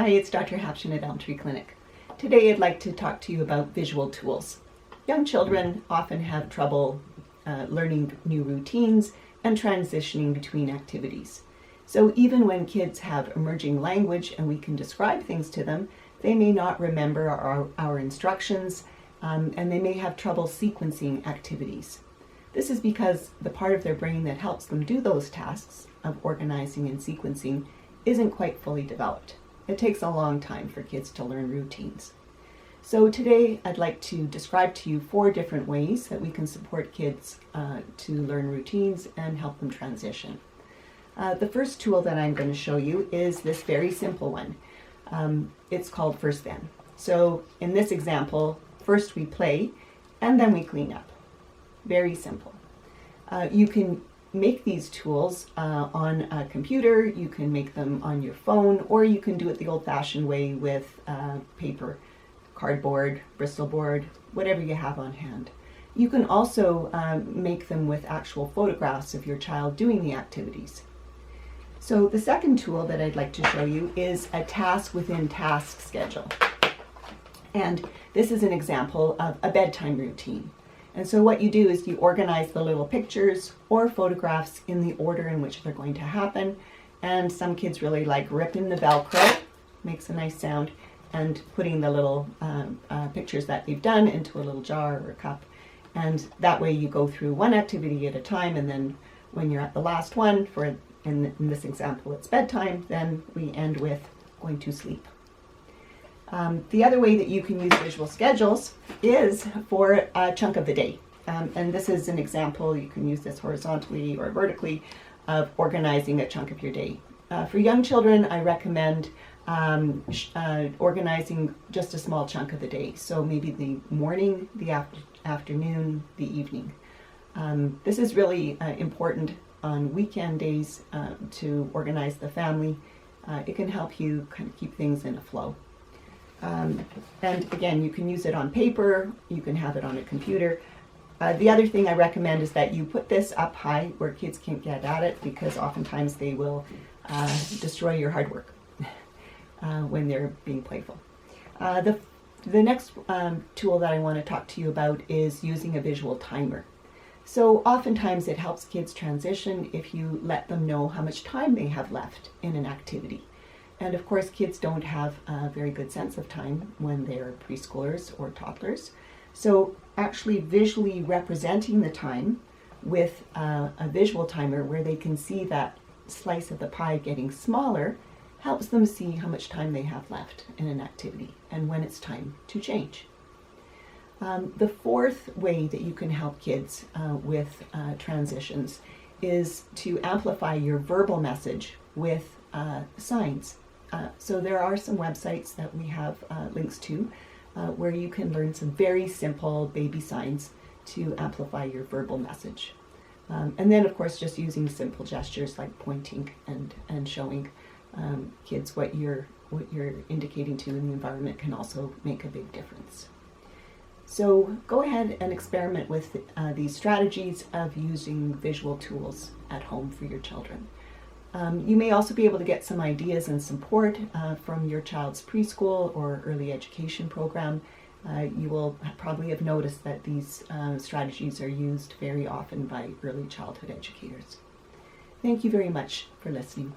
Hi, it's Dr. Hapchyn at Elm Tree Clinic. Today I'd like to talk to you about visual tools. Young children often have trouble learning new routines and transitioning between activities. So even when kids have emerging language and we can describe things to them, they may not remember our instructions and they may have trouble sequencing activities. This is because the part of their brain that helps them do those tasks of organizing and sequencing isn't quite fully developed. It takes a long time for kids to learn routines. So today I'd like to describe to you 4 different ways that we can support kids to learn routines and help them transition. The first tool that I'm going to show you is this very simple one. It's called First Then. So in this example, first we play and then we clean up. Very simple. You can make these tools on a computer, you can make them on your phone, or you can do it the old-fashioned way with paper, cardboard, Bristol board, whatever you have on hand. You can also make them with actual photographs of your child doing the activities. So the second tool that I'd like to show you is a task within task schedule. And this is an example of a bedtime routine. And so what you do is you organize the little pictures or photographs in the order in which they're going to happen. And some kids really like ripping the Velcro, makes a nice sound, and putting the little pictures that they've done into a little jar or a cup. And that way you go through one activity at a time, and then when you're at the last one, in this example it's bedtime, then we end with going to sleep. The other way that you can use visual schedules is for a chunk of the day. And this is an example, you can use this horizontally or vertically, of organizing a chunk of your day. For young children, I recommend organizing just a small chunk of the day. So maybe the morning, the afternoon, the evening. This is really important on weekend days to organize the family. It can help you kind of keep things in a flow. And again, you can use it on paper, you can have it on a computer. The other thing I recommend is that you put this up high where kids can't get at it, because oftentimes they will destroy your hard work when they're being playful. The next tool that I want to talk to you about is using a visual timer. So oftentimes it helps kids transition if you let them know how much time they have left in an activity. And of course, kids don't have a very good sense of time when they're preschoolers or toddlers. So actually visually representing the time with a visual timer where they can see that slice of the pie getting smaller helps them see how much time they have left in an activity and when it's time to change. The fourth way that you can help kids with transitions is to amplify your verbal message with signs. So there are some websites that we have links to where you can learn some very simple baby signs to amplify your verbal message. And then of course just using simple gestures like pointing and showing kids what you're indicating to in the environment can also make a big difference. So go ahead and experiment with these strategies of using visual tools at home for your children. You may also be able to get some ideas and support from your child's preschool or early education program. You will probably have noticed that these strategies are used very often by early childhood educators. Thank you very much for listening.